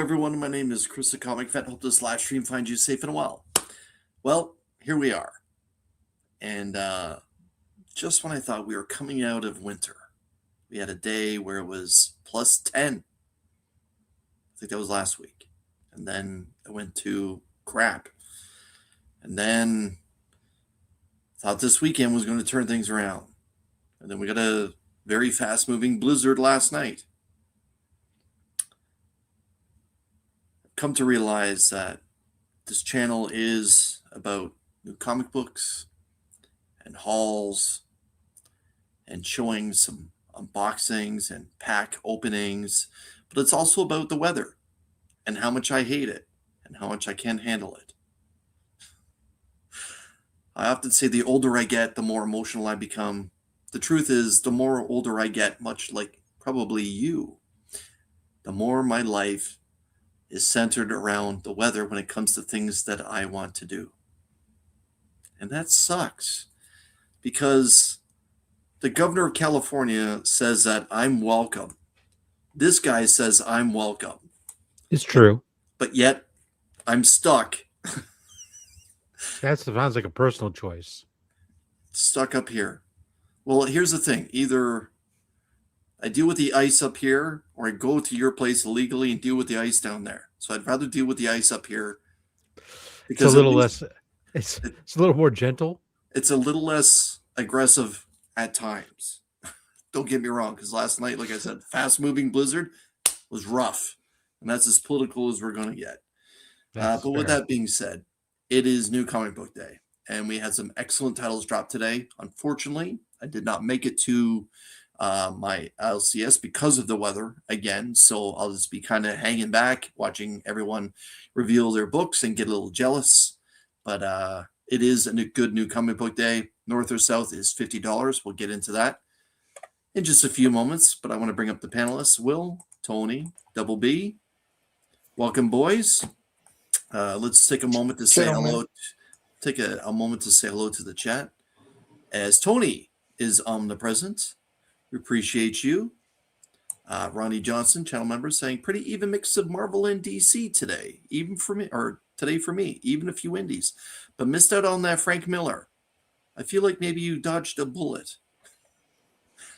everyone. My name is Chris, the Comic Vet. Hope this live stream finds you safe and well. Well, here we are. And just when I thought we were coming out of winter, we had a day where it was plus 10. I think that was last week. And then it went to crap. And then thought this weekend was going to turn things around. And then we got a very fast-moving blizzard last night. Come to realize that this channel is about new comic books and hauls and showing some unboxings and pack openings, but it's also about the weather and how much I hate it and how much I can't handle it. I often say the older I get, the more emotional I become. The truth is, the more older I get, much like probably you, the more my life is centered around the weather when it comes to things that I want to do. And that sucks because the governor of California says that I'm welcome. This guy says I'm welcome. It's true. But yet I'm stuck. That sounds like a personal choice. Stuck up here. Well, here's the thing. Either I deal with the ice up here, or I go to your place illegally and deal with the ice down there. So I'd rather deal with the ice up here. Because it's a little less, it's a little more gentle. It's a little less aggressive at times. Don't get me wrong, because last night, like I said, fast-moving blizzard was rough. And that's as political as we're going to get. But with that being said, it is New Comic Book Day. And we had some excellent titles drop today. Unfortunately, I did not make it to my LCS because of the weather again, so I'll just be kind of hanging back watching everyone reveal their books and get a little jealous. But it is a good New Comic Book Day. North or South is $50. We'll get into that in just a few moments, but I want to bring up the panelists. Will, Tony, Double B, welcome, boys. Let's take a moment to say hello. Take a moment to say hello to the chat, as Tony is omnipresent. We appreciate you. Ronnie Johnson, channel member, saying pretty even mix of Marvel and DC today, even for me, or today for me, even a few indies, but missed out on that Frank Miller. I feel like maybe you dodged a bullet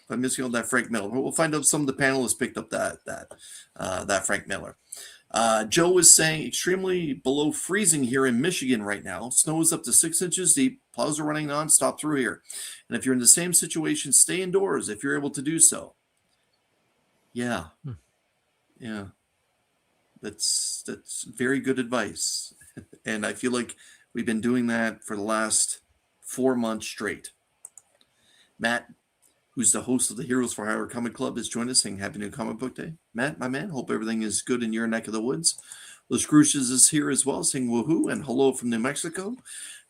by missing on that Frank Miller. But we'll find out if some of the panelists picked up that Frank Miller. Joe is saying extremely below freezing here in Michigan right now. Snow is up to 6 inches deep. Plows are running nonstop through here. And if you're in the same situation, stay indoors if you're able to do so. Yeah. Yeah. That's very good advice. And I feel like we've been doing that for the last 4 months straight. Matt, who's the host of the Heroes for Hire Comic Club, has joined us saying Happy New Comic Book Day. Matt, my man, hope everything is good in your neck of the woods. Las Cruces is here as well, saying woohoo and hello from New Mexico.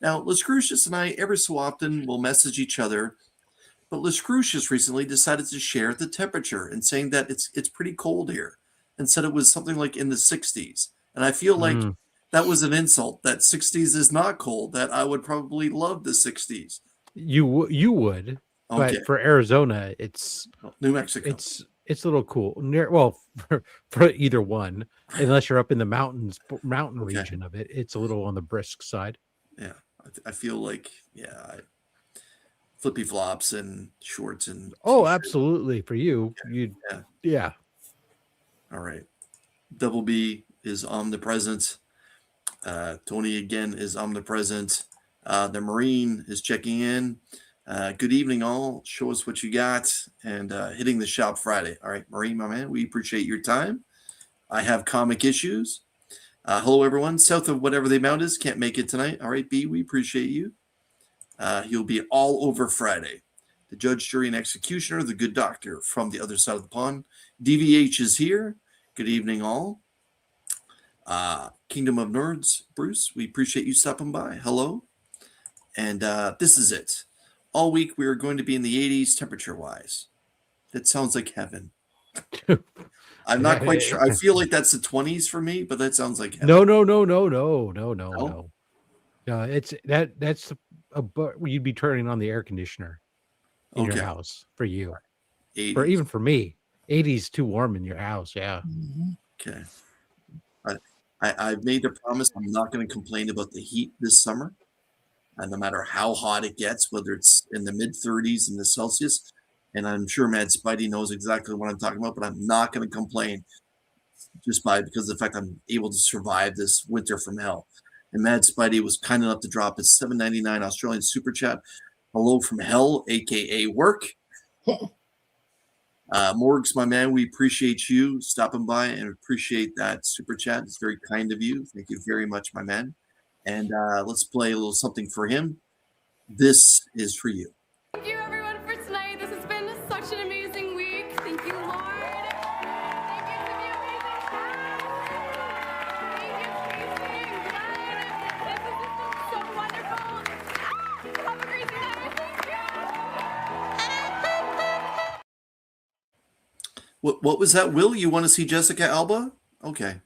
Now, Las Cruces and I, every so often, will message each other, but Las Cruces recently decided to share the temperature and saying that it's pretty cold here, and said it was something like in the 60s. And I feel like that was an insult, that 60s is not cold, that I would probably love the 60s. You would. Okay. But for Arizona, it's New Mexico. It's a little cool. For either one, unless you're up in the mountain region of it, it's a little on the brisk side. Yeah, I feel like flippy flops and shorts and absolutely for you. Yeah. All right. Double B is omnipresent. Tony again is omnipresent. The Marine is checking in. Good evening, all. Show us what you got. And hitting the shop Friday. All right, Marine, my man, we appreciate your time. I have comic issues. Hello, everyone. South of whatever the amount is, can't make it tonight. All right, B, we appreciate you. He'll be all over Friday. The judge, jury, and executioner, the good doctor from the other side of the pond. DVH is here. Good evening, all. Kingdom of Nerds, Bruce, we appreciate you stopping by. Hello. And this is it. All week, we are going to be in the 80s temperature-wise. That sounds like heaven. I'm not quite sure. I feel like that's the 20s for me, but that sounds like heaven. No. That's you'd be turning on the air conditioner in your house for you. 80s. Or even for me. 80s too warm in your house, yeah. Okay. I've made the promise I'm not going to complain about the heat this summer. No matter how hot it gets, whether it's in the mid 30s in the Celsius. And I'm sure Mad Spidey knows exactly what I'm talking about, but I'm not going to complain because of the fact I'm able to survive this winter from hell. And Mad Spidey was kind enough to drop his $7.99 Australian super chat. Hello from hell, aka work. Morgs, my man, we appreciate you stopping by and appreciate that super chat. It's very kind of you. Thank you very much, my man. And let's play a little something for him. This is for you. Thank you, everyone, for tonight. This has been such an amazing week. Thank you, Lord. Thank you to the amazing cast. Thank you, Tracy and Glenn. This has just been so wonderful. Have a great night. Thank you. What was that, Will? You want to see Jessica Alba? Okay.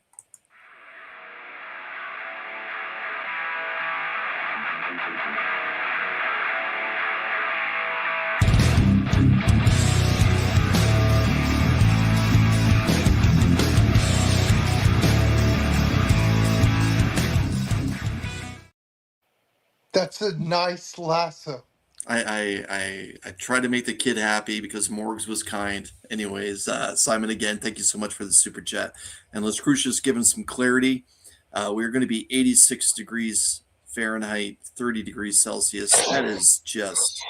That's a nice lasso. I try to make the kid happy because Morgs was kind. Anyways, Simon, again, thank you so much for the super chat. And let's Crucius give him some clarity. We're going to be 86 degrees Fahrenheit, 30 degrees Celsius. That is just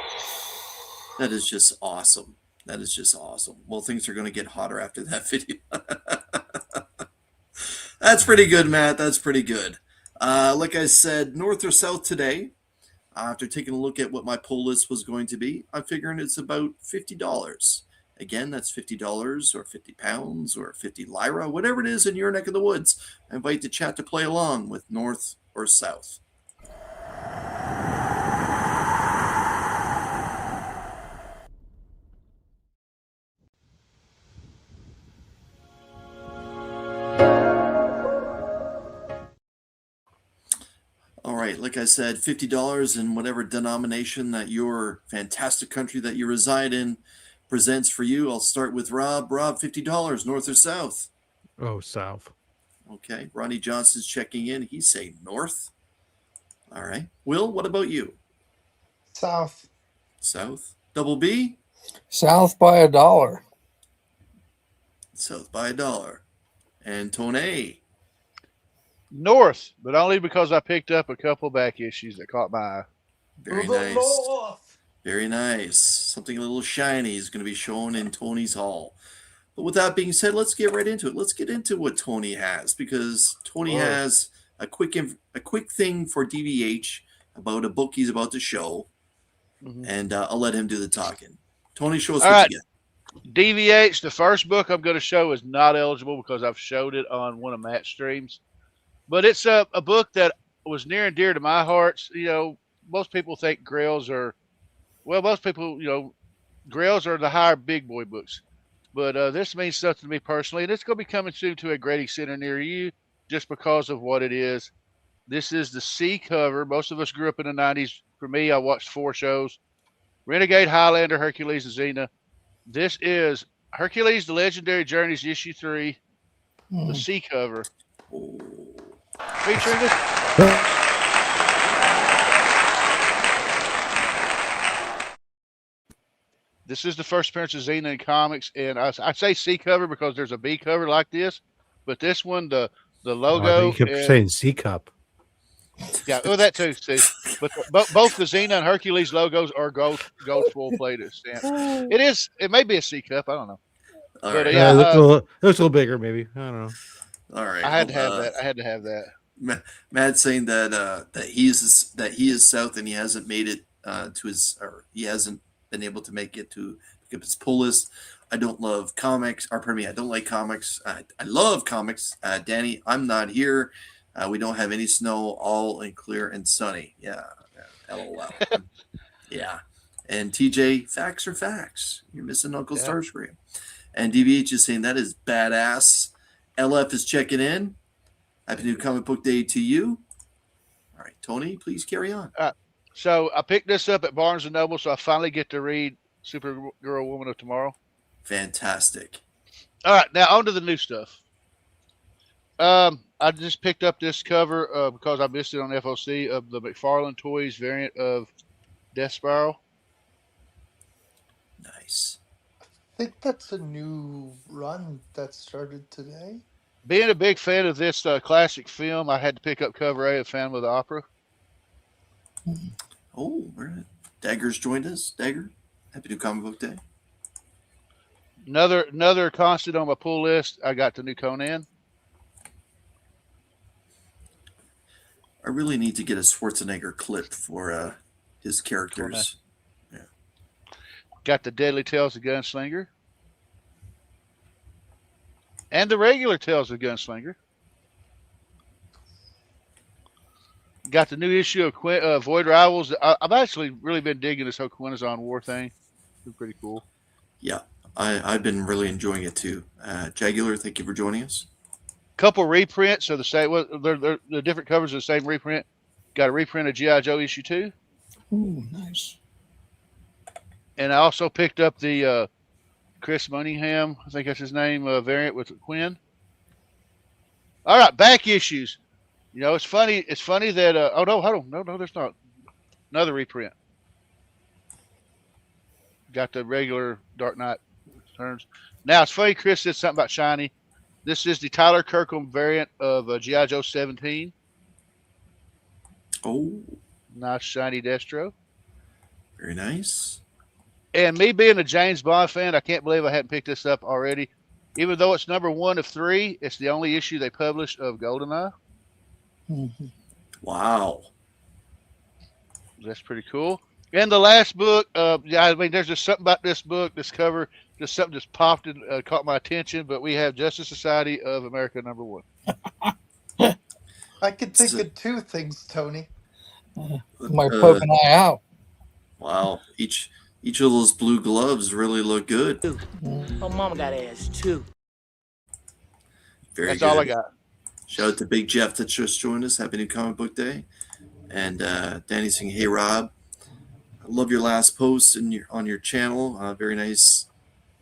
awesome. That is just awesome. Well, things are going to get hotter after that video. That's pretty good, Matt. That's pretty good. Like I said, north or south today. After taking a look at what my poll list was going to be, I'm figuring it's about $50. Again, that's $50 or 50 pounds or 50 lira, whatever it is in your neck of the woods. I invite the chat to play along with north or south. All right, like I said, $50 in whatever denomination that your fantastic country that you reside in presents for you. I'll start with Rob. Rob, $50, north or south? Oh, south. Okay, Ronnie Johnson's checking in. He's saying north. All right. Will, what about you? South. South. Double B? South by $1. South by $1. And Tone? North, but only because I picked up a couple back issues that caught my eye. Very nice. North. Very nice. Something a little shiny is going to be shown in Tony's Hall. But with that being said, let's get right into it. Let's get into what Tony has, because Tony has a quick thing for DVH about a book he's about to show, and I'll let him do the talking. Tony, show us what you get. DVH, the first book I'm going to show is not eligible because I've showed it on one of Matt's streams. But it's a book that was near and dear to my heart. You know, most people think Grails are, most people, Grails are the higher big boy books. But this means something to me personally. And it's going to be coming soon to a grading center near you just because of what it is. This is the C cover. Most of us grew up in the 90s. For me, I watched 4 shows. Renegade, Highlander, Hercules, and Xena. This is Hercules, The Legendary Journeys, Issue 3, the C cover. Featuring this. This is the first appearance of Xena in comics, and I say C cover because there's a B cover like this, but this one, the logo. You kept saying C cup. Yeah, that too, Steve. But both the Xena and Hercules logos are gold foil plated stamp. It may be a C cup, I don't know. All but right. yeah, It looks a little bigger, maybe. I don't know. All right. I had to have that. I had to have that. Matt's saying that he is south and he hasn't made it he hasn't been able to make it to pick up his pull list. I don't love comics, or pardon me, I don't like comics. I love comics. Danny, I'm not here. We don't have any snow, all and clear and sunny. Yeah. LOL. Yeah. And TJ, facts are facts. You're missing Uncle Starscream. And DVH is saying that is badass. LF is checking in. Happy New Comic Book Day to you. All right, Tony, please carry on. So I picked this up at Barnes & Noble, so I finally get to read Supergirl Woman of Tomorrow. Fantastic. All right, now on to the new stuff. I just picked up this cover because I missed it on FOC of the McFarlane Toys variant of Death Spiral. Nice. I think that's a new run that started today. Being a big fan of this classic film, I had to pick up cover A of Phantom of the Opera. Oh, Dagger's joined us. Dagger, happy New Comic Book Day. Another constant on my pull list. I got the new Conan. I really need to get a Schwarzenegger clip for his characters. Got the Deadly Tales of Gunslinger. And the regular Tales of Gunslinger. Got the new issue of Void Rivals. I've actually really been digging this whole Quintezon War thing. It's pretty cool. Yeah, I've been really enjoying it too. Jagular, thank you for joining us. Couple reprints of the same. Well, they're the different covers of the same reprint. Got a reprint of G.I. Joe issue 2. Ooh, nice. And I also picked up the Chris Moningham, I think that's his name, variant with Quinn. All right, back issues. You know, it's funny. It's funny that oh no, hold on, no, there's not another reprint. Got the regular Dark Knight turns. Now it's funny. Chris said something about shiny. This is the Tyler Kirkham variant of G.I. Joe 17. Oh, Nice shiny Destro. very nice. And me being a James Bond fan, I can't believe I hadn't picked this up already. Even though it's number 1 of 3, it's the only issue they published of GoldenEye. Mhm. Wow. That's pretty cool. And the last book, yeah, I mean, there's just something about this book, this cover, just something just popped and caught my attention. But we have Justice Society of America number 1. I could think of two things, Tony. Might poke an eye out. Wow. Each of those blue gloves really look good. Oh, mama got ass too. Very That's good. all I got. Shout out to Big Jeff that just joined us. Happy New Comic Book Day. And Danny saying, hey, Rob, I love your last post on your channel. Very nice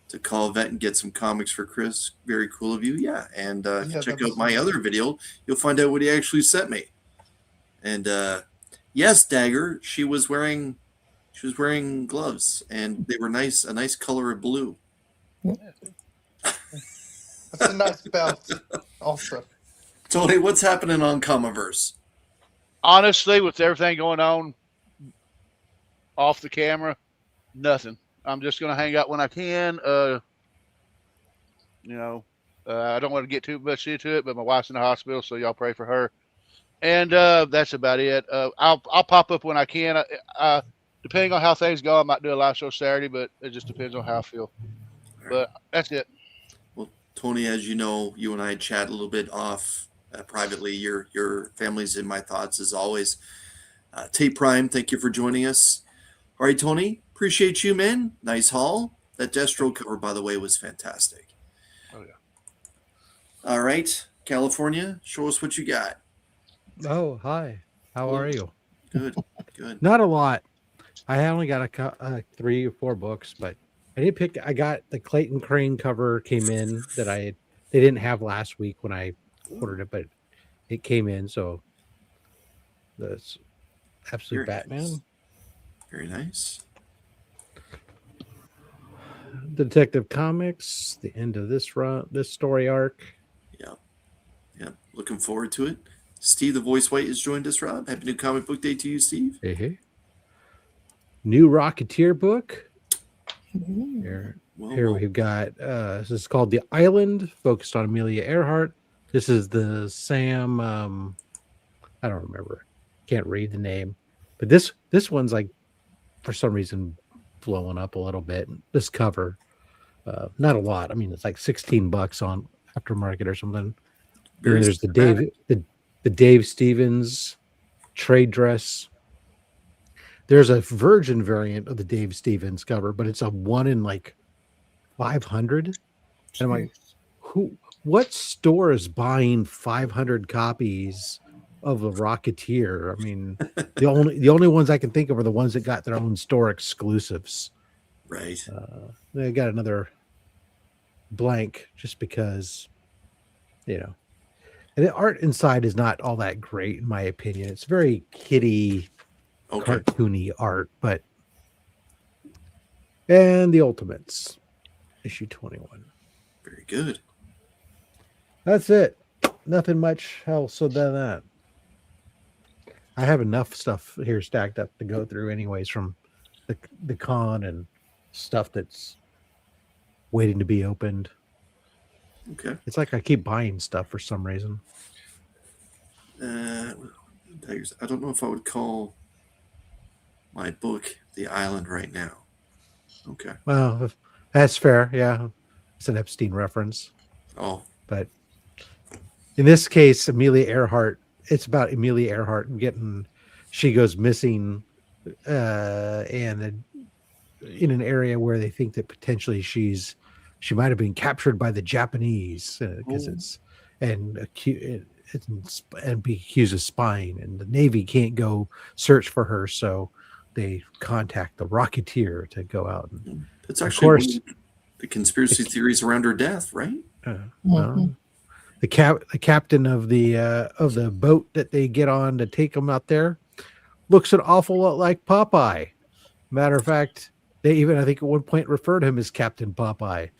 to call Vet and get some comics for Chris. Very cool of you. Yeah. And if you check that was out my nice. other video, you'll find out what he actually sent me. And yes, Dagger, she was wearing gloves, and they were nice, a nice color of blue. That's a nice belt, also. Tony, what's happening on Comiverse? Honestly, with everything going on off the camera, nothing. I'm just going to hang out when I can. You know, I don't want to get too much into it, but my wife's in the hospital, so y'all pray for her. And that's about it. I'll pop up when I can. Depending on how things go, I might do a live show Saturday, but it just depends on how I feel. But that's it. Well, Tony, as you know, you and I chat a little bit off privately. Your family's in my thoughts as always. Tape Prime, thank you for joining us. All right, Tony, appreciate you, man. Nice haul. That Destro cover, by the way, was fantastic. Oh, yeah. All right, California, show us what you got. Oh, hi. How are you? Good, good. Not a lot. I only got 3 or 4 books, but I got the Clayton Crane cover came in that they didn't have last week when I ordered it, but it came in. So that's Absolute Very Batman. nice. Very nice. Detective Comics, the end of this story arc. Yeah. Looking forward to it. Steve the Voice White has joined us, Rob. Happy New Comic Book Day to you, Steve. Hey. New Rocketeer book. Here Well, we've got this is called The Island, focused on Amelia Earhart. This is the Sam I don't remember. Can't read the name. But this one's like for some reason blowing up a little bit. This cover. Not a lot. I mean, it's like $16 on aftermarket or something. very And there's cinematic. the Dave Stevens trade dress. There's a virgin variant of the Dave Stevens cover, but it's a 1 in like 500. And I'm like, what store is buying 500 copies of the Rocketeer? I mean, the only ones I can think of are the ones that got their own store exclusives. Right. They got another blank just because, And the art inside is not all that great, in my opinion. It's very kiddie, Okay. cartoony art, but and the Ultimates, issue 21. Very good. That's it. Nothing much else other than that. I have enough stuff here stacked up to go through, anyways, from the con and stuff that's waiting to be opened. Okay. It's like I keep buying stuff for some reason. I don't know if I would call my book The Island right now. Okay. Well, that's fair. Yeah, it's an Epstein reference, Oh, but in this case, Amelia Earhart. It's about Amelia Earhart getting. She goes missing, and in an area where they think that potentially she might have been captured by the Japanese because it's and be accused of spying, and the Navy can't go search for her, so they contact the Rocketeer to go out. And that's of actually one course, of the conspiracy theories around her death, right? well, the captain of the boat that they get on to take them out there looks an awful lot like Popeye. Matter of fact, they even, I think, at one point referred to him as Captain Popeye.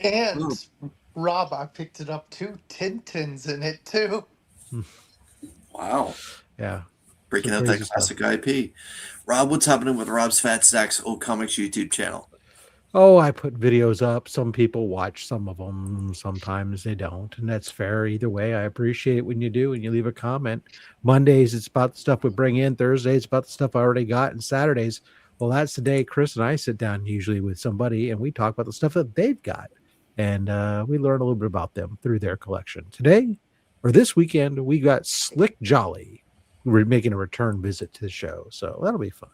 And Rob, I picked it up too. Tintin's in it too. Wow. Yeah. Breaking Some out that crazy classic IP. Rob, what's happening with Rob's Fat Stacks Old Comics YouTube channel? Oh, I put videos up. Some people watch some of them. Sometimes they don't. And that's fair. Either way, I appreciate it when you do and you leave a comment. Mondays, it's about the stuff we bring in. Thursdays, it's about the stuff I already got. And Saturdays, well, that's the day Chris and I sit down usually with somebody and we talk about the stuff that they've got. And we learn a little bit about them through their collection. Today, or this weekend, we got Slick Jolly. We're making a return visit to the show. So that'll be fun.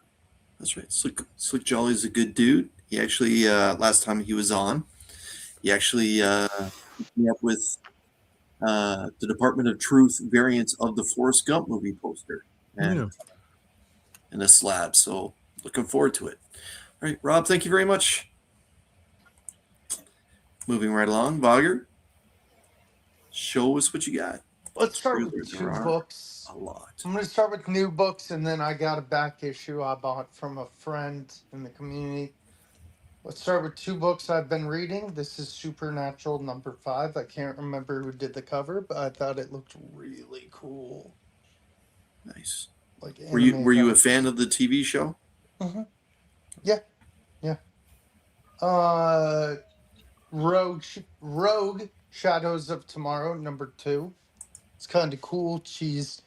That's right. Slick Jolly's a good dude. He actually, last time he was on, he actually hooked me up with the Department of Truth variants of the Forrest Gump movie poster and a slab. So looking forward to it. All right, Rob, thank you very much. Moving right along, Bogger, show us what you got. Let's start with There two are books. a lot. I'm going to start with new books, and then I got a back issue I bought from a friend in the community. Let's start with two books I've been reading. This is Supernatural number 5. I can't remember who did the cover, but I thought it looked really cool. Nice. Like Were you a fan of the TV show? Mm-hmm. Yeah. Rogue Shadows of Tomorrow number 2. It's kind of cool. She's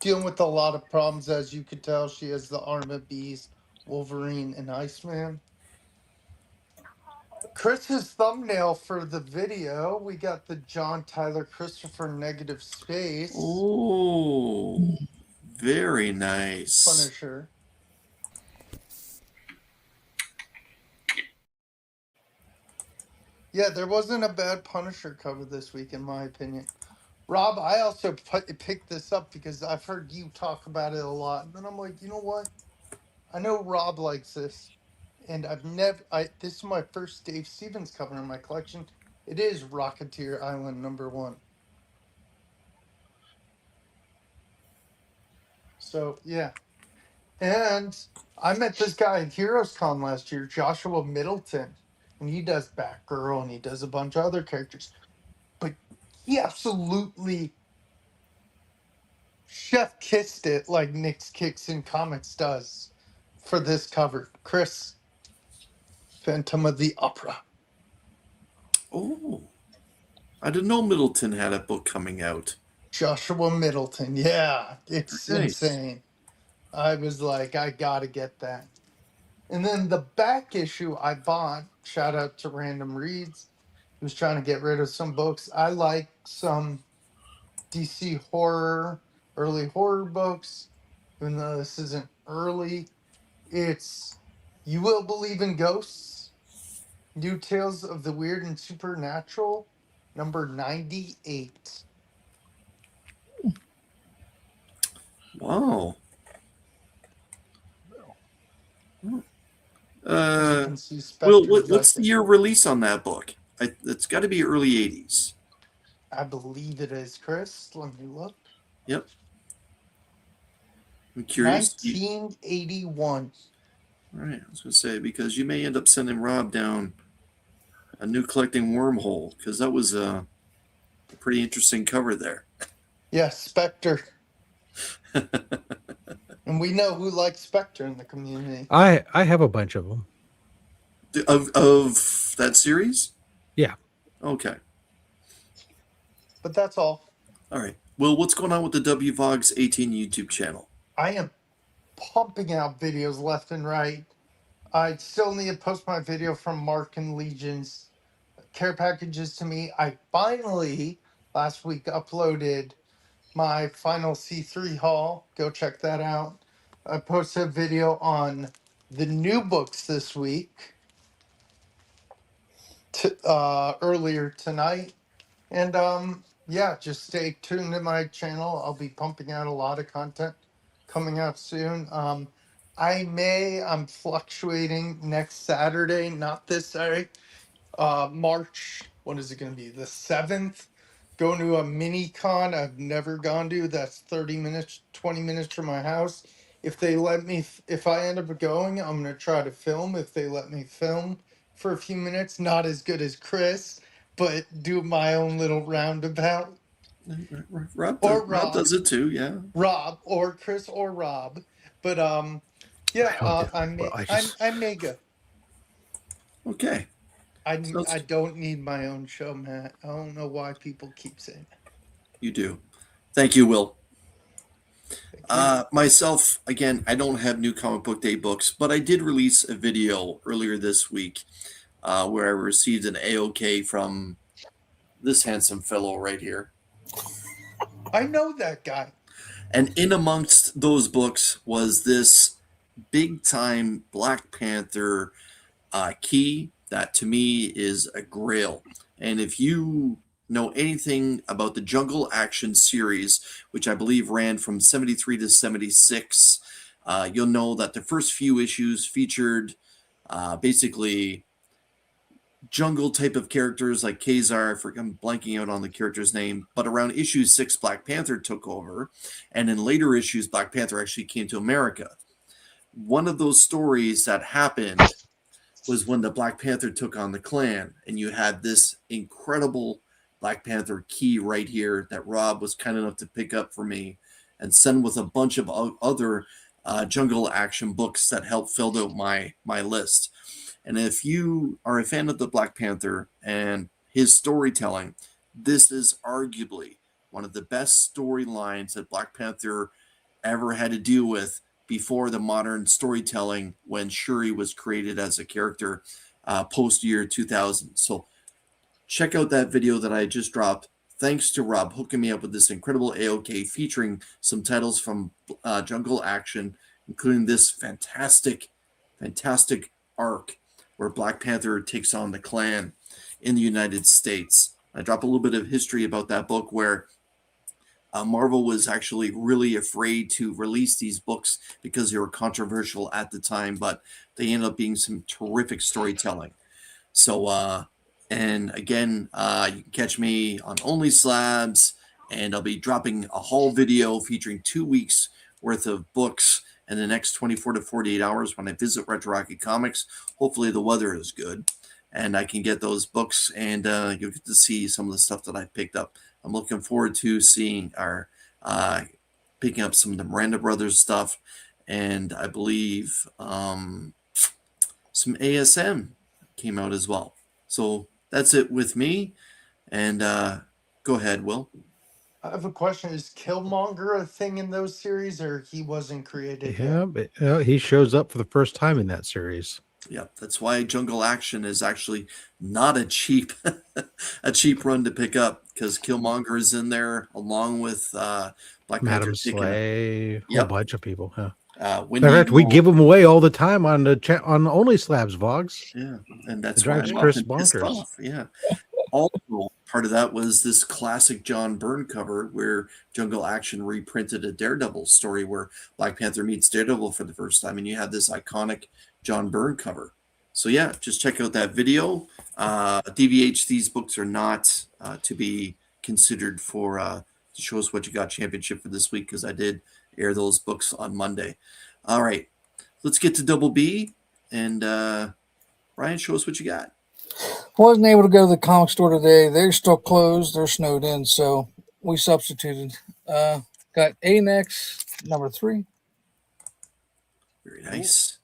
dealing with a lot of problems, as you could tell. She has the Arm of Beast, Wolverine, and Iceman. Chris's thumbnail for the video, we got the John Tyler Christopher Negative Space Oh, very nice. Punisher. Yeah, there wasn't a bad Punisher cover this week, in my opinion. Rob, I also picked this up because I've heard you talk about it a lot. And then I'm like, you know what? I know Rob likes this. And this is my first Dave Stevens cover in my collection. It is Rocketeer Island number 1. So, yeah. And I met this guy at Heroes Con last year, Joshua Middleton. And he does Batgirl and he does a bunch of other characters. But he absolutely chef kissed it like Nick's Kicks in Comics does for this cover. Chris, Phantom of the Opera. Oh, I didn't know Middleton had a book coming out. Joshua Middleton. Yeah, it's Nice. insane. I was like, I gotta get that. And then the back issue I bought, shout out to Random Reads, he was trying to get rid of some books. I like some DC horror, early horror books, even though this isn't early. It's You Will Believe in Ghosts, New Tales of the Weird and Supernatural, number 98. Wow. As you can see Will, Spectre what's does the it. year release on that book? It's got to be early 80s. I believe it is, Chris. Let me look. Yep. I'm curious. 1981. All right, I was going to say, because you may end up sending Rob down a new collecting wormhole, because that was a pretty interesting cover there. Yeah, Spectre. And we know who likes Spectre in the community. I have a bunch of them. Of that series? Yeah. Okay. But that's all. All right. Well, what's going on with the WVOGS 18 YouTube channel? I am pumping out videos left and right. I still need to post my video from Mark and Legion's care packages to me. I finally, last week, uploaded my final C3 haul. Go check that out. I posted a video on the new books this week, earlier tonight. And yeah, just stay tuned to my channel. I'll be pumping out a lot of content coming out soon. I'm fluctuating next Saturday, not this Saturday. March, what is it going to be? The 7th. Going to a mini con I've never gone to. That's 30 minutes, 20 minutes from my house. If they let me, if I end up going, I'm going to try to film. If they let me film for a few minutes, not as good as Chris, but do my own little roundabout. Rob does it too, yeah. Rob or Chris or Rob. But yeah, I may go. Okay. I don't need my own show, Matt. I don't know why people keep saying that. You do. Thank you, Will. Thank you. Myself, again, I don't have new comic book day books, but I did release a video earlier this week where I received an AOK from this handsome fellow right here. I know that guy. And in amongst those books was this big time Black Panther key that to me is a grail. And if you know anything about the Jungle Action series, which I believe ran from 73 to 76, you'll know that the first few issues featured basically jungle type of characters like Kazar. I'm blanking out on the character's name, but around issue 6, Black Panther took over, and in later issues, Black Panther actually came to America. One of those stories that happened was when the Black Panther took on the Klan, and you had this incredible Black Panther key right here that Rob was kind enough to pick up for me and send with a bunch of other jungle action books that helped fill out my list. And if you are a fan of the Black Panther and his storytelling, this is arguably one of the best storylines that Black Panther ever had to deal with before the modern storytelling when Shuri was created as a character post year 2000. So check out that video that I just dropped. Thanks to Rob hooking me up with this incredible AOK featuring some titles from Jungle Action, including this fantastic arc where Black Panther takes on the Klan in the United States. I drop a little bit of history about that book where Marvel was actually really afraid to release these books because they were controversial at the time, but they ended up being some terrific storytelling. So, and again, you can catch me on Only Slabs, and I'll be dropping a haul video featuring 2 weeks worth of books in the next 24 to 48 hours when I visit Retro Rocky Comics. Hopefully the weather is good and I can get those books, and you'll get to see some of the stuff that I picked up. I'm looking forward to seeing picking up some of the Miranda Brothers stuff, and I believe some ASM came out as well. So that's it with me, and go ahead, Will. I have a question. Is Killmonger a thing in those series, or he wasn't created Yeah, yet? but he shows up for the first time in that series. Yeah, that's why Jungle Action is actually not a cheap run to pick up, because Killmonger is in there along with Black Panther. Madam Slay, a whole bunch of people. Huh? In fact, we give them away all the time on the chat on Only Slabs, Vogs. Yeah, and that's it drives why Chris pissed bonkers. off. Yeah. Also, part of that was this classic John Byrne cover where Jungle Action reprinted a Daredevil story where Black Panther meets Daredevil for the first time, and you had this iconic John Byrne cover. So yeah, just check out that video. DVH, these books are not to be considered for to show us what you got championship for this week, because I did air those books on Monday. All right, let's get to Double B, and Ryan, show us what you got. Wasn't able to go to the comic store today. They're still closed. They're snowed in, so we substituted. Got A-Nex number 3. Very nice.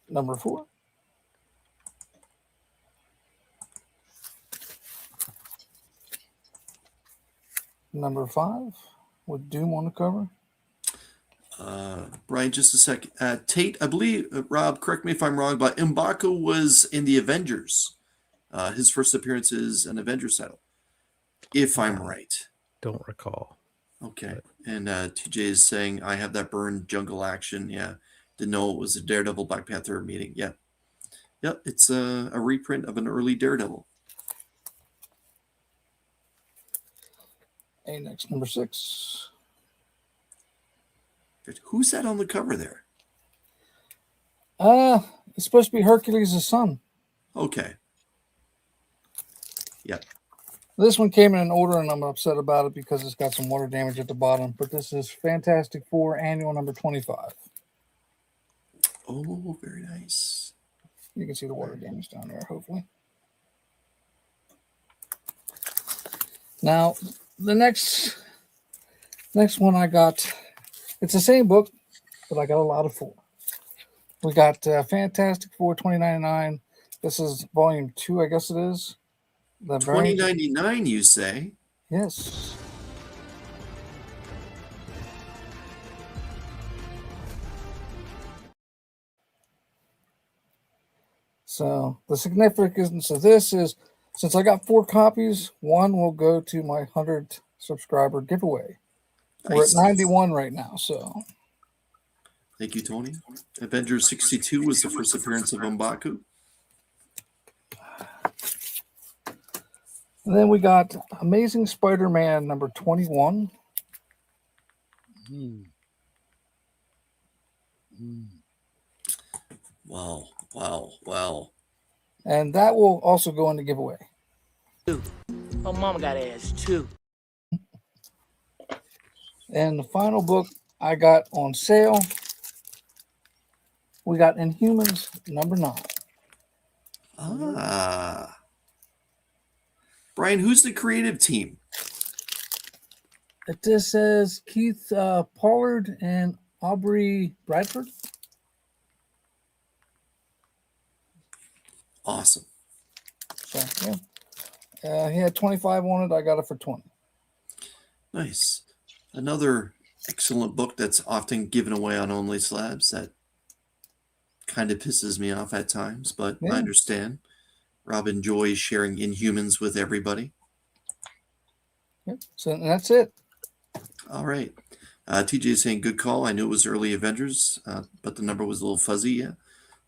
Number 4. Number 5 with Doom on the cover. Brian, just a second. Tate, I believe, Rob, correct me if I'm wrong, but M'Baku was in the Avengers. His first appearance is an Avengers title, if I'm right. Don't recall. Okay. And TJ is saying, I have that burn jungle action. Yeah. Didn't know it was a Daredevil Black Panther meeting. Yeah. Yep. It's a reprint of an early Daredevil. A-Nex number 6. Who's that on the cover there? It's supposed to be Hercules' son. Okay. Yep. This one came in an order, and I'm upset about it because it's got some water damage at the bottom. But this is Fantastic Four Annual number 25. Oh, very nice. You can see the water damage down there, hopefully. Now, the next one I got, it's the same book, but I got a lot of 4. We got Fantastic Four 2099. This is volume 2, I guess it is. The 2099, you say? Yes. So the significance of this is, since I got 4 copies, one will go to my 100 subscriber giveaway. We're at Nice. 91 right now, so Thank you, Tony. Avengers 62 was the first appearance of M'Baku. and then we got Amazing Spider-Man number 21. Wow, wow, wow. And that will also go in the giveaway. My mama got ass too. And the final book I got on sale, we got Inhumans number 9. Ah. Brian, who's the creative team? It just says Keith Pollard and Aubrey Bradford. Awesome. So, yeah. He had 25 on it. I got it for 20. Nice. Another excellent book that's often given away on Only Slabs. That kind of pisses me off at times, but Yeah. I understand. Rob enjoys sharing Inhumans with everybody. Yep. So and that's it. All right. TJ is saying, good call. I knew it was early Avengers, but the number was a little fuzzy. Yeah.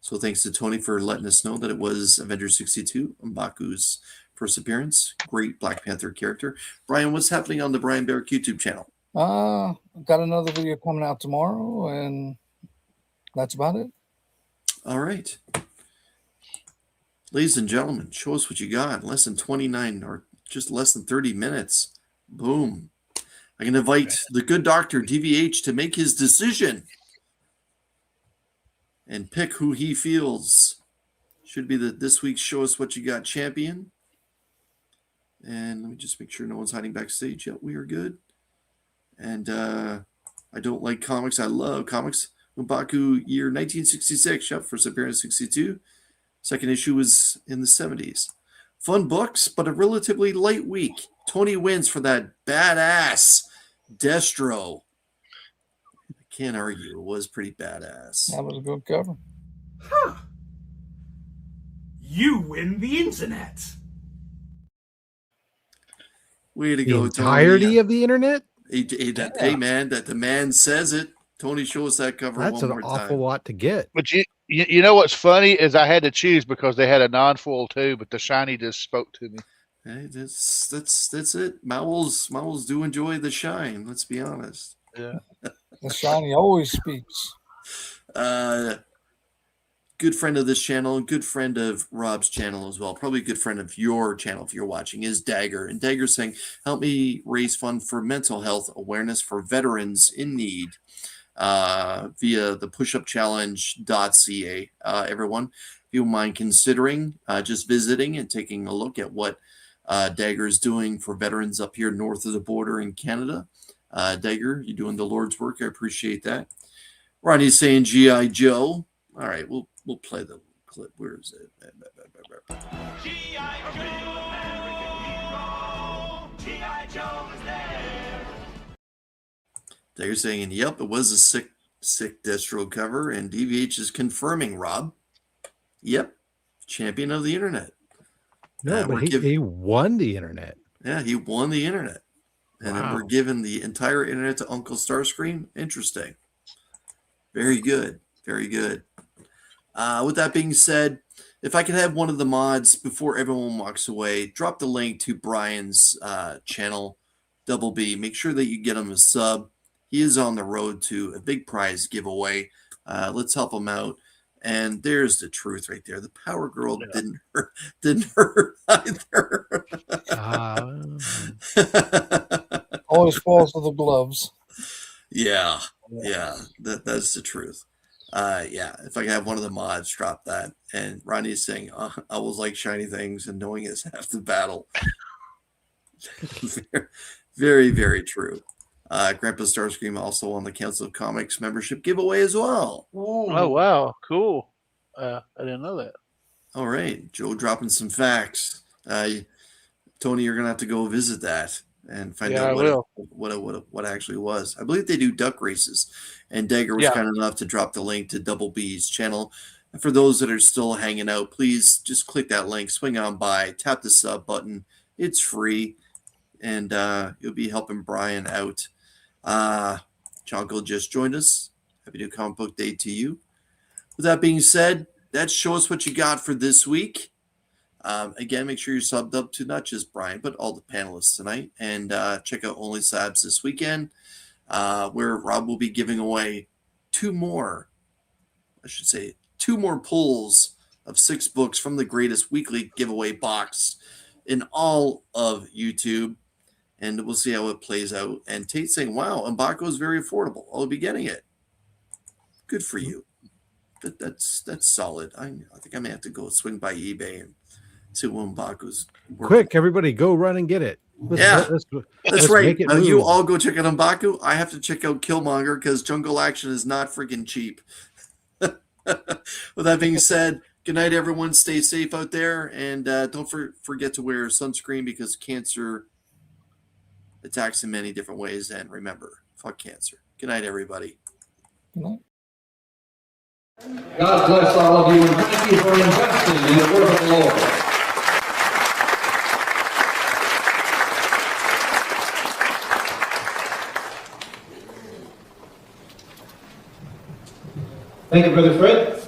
So thanks to Tony for letting us know that it was Avengers 62, M'Baku's first appearance. Great Black Panther character. Brian, what's happening on the Brian Barrick YouTube channel? Got another video coming out tomorrow, and that's about it. All right. Ladies and gentlemen, show us what you got. Less than 29 or just less than 30 minutes. Boom. I can invite the good doctor, DVH, to make his decision and pick who he feels should be this week's Show Us What You Got champion. And let me just make sure no one's hiding backstage. Yep, we are good. And I don't like comics. I love comics. M'Baku year 1966. Yep, first appearance 62. Second issue was in the 70s. Fun books, but a relatively light week. Tony wins for that badass Destro. I can't argue. It was pretty badass. That was a good cover. Huh. You win the internet. Way to The go, entirety Tony. of the internet? Hey, man, that the man says it. Tony, show us that cover That's one an more awful time. lot to get. But you know what's funny is I had to choose because they had a non-foil too, but the shiny just spoke to me. Hey, that's it. Mowls do enjoy the shine. Let's be honest. Yeah. The shiny always speaks. good friend of this channel, and good friend of Rob's channel as well, probably a good friend of your channel if you're watching, is Dagger. And Dagger's saying, help me raise fund for mental health awareness for veterans in need via the pushupchallenge.ca. Everyone, if you mind considering just visiting and taking a look at what Dagger is doing for veterans up here north of the border in Canada. Dagger, you're doing the Lord's work. I appreciate that. Ronnie's saying G.I. Joe. All right, we'll play the clip. Where is it? G.I. Joe! G.I. Joe is there! They're saying, yep, it was a sick distro cover, and DVH is confirming, Rob. Yep, champion of the internet. No, but he won the internet. Yeah, he won the internet. And then we're Wow. giving the entire internet to Uncle Starscream. Interesting. Very good. Very good. With that being said, if I could have one of the mods before everyone walks away, drop the link to Brian's channel, Double B. Make sure that you get him a sub. He is on the road to a big prize giveaway. Let's help him out. And there's the truth right there. The Power Girl didn't hurt either. Always falls to the gloves. Yeah. That's the truth. Yeah, if I could have one of the mods drop that. And Ronnie's saying, I always like shiny things, and knowing is half the battle. Very, very true. Grandpa Starscream also on the Council of Comics membership giveaway as well. Ooh. Oh, wow. Cool. I didn't know that. All right. Joe dropping some facts. Tony, you're going to have to go visit that and find out what actually was. I believe they do duck races. And Dagger was kind enough to drop the link to Double B's channel. And for those that are still hanging out, please just click that link, swing on by, tap the sub button. It's free. And you'll be helping Brian out. Jonko just joined us. Happy New Comic Book Day to you. With that being said, that show us what you got for this week. Again, make sure you're subbed up to not just Brian, but all the panelists tonight. And check out Only Sabs this weekend, where Rob will be giving away two more pulls of 6 books from the greatest weekly giveaway box in all of YouTube. And we'll see how it plays out. And Tate's saying, wow, Mbako is very affordable. I'll be getting it. Good for you. That's solid. I think I may have to go swing by eBay and see what Mbako's working. Quick, everybody, go run and get it. That's right. You all go check out Mbaku. I have to check out Killmonger because Jungle Action is not freaking cheap. With that being said, good night, everyone. Stay safe out there. And don't forget to wear sunscreen because cancer attacks in many different ways. And remember, fuck cancer. Good night, everybody. Good night. God bless all of you, and thank you for investing in the word of the Lord. Thank you, Brother Fred.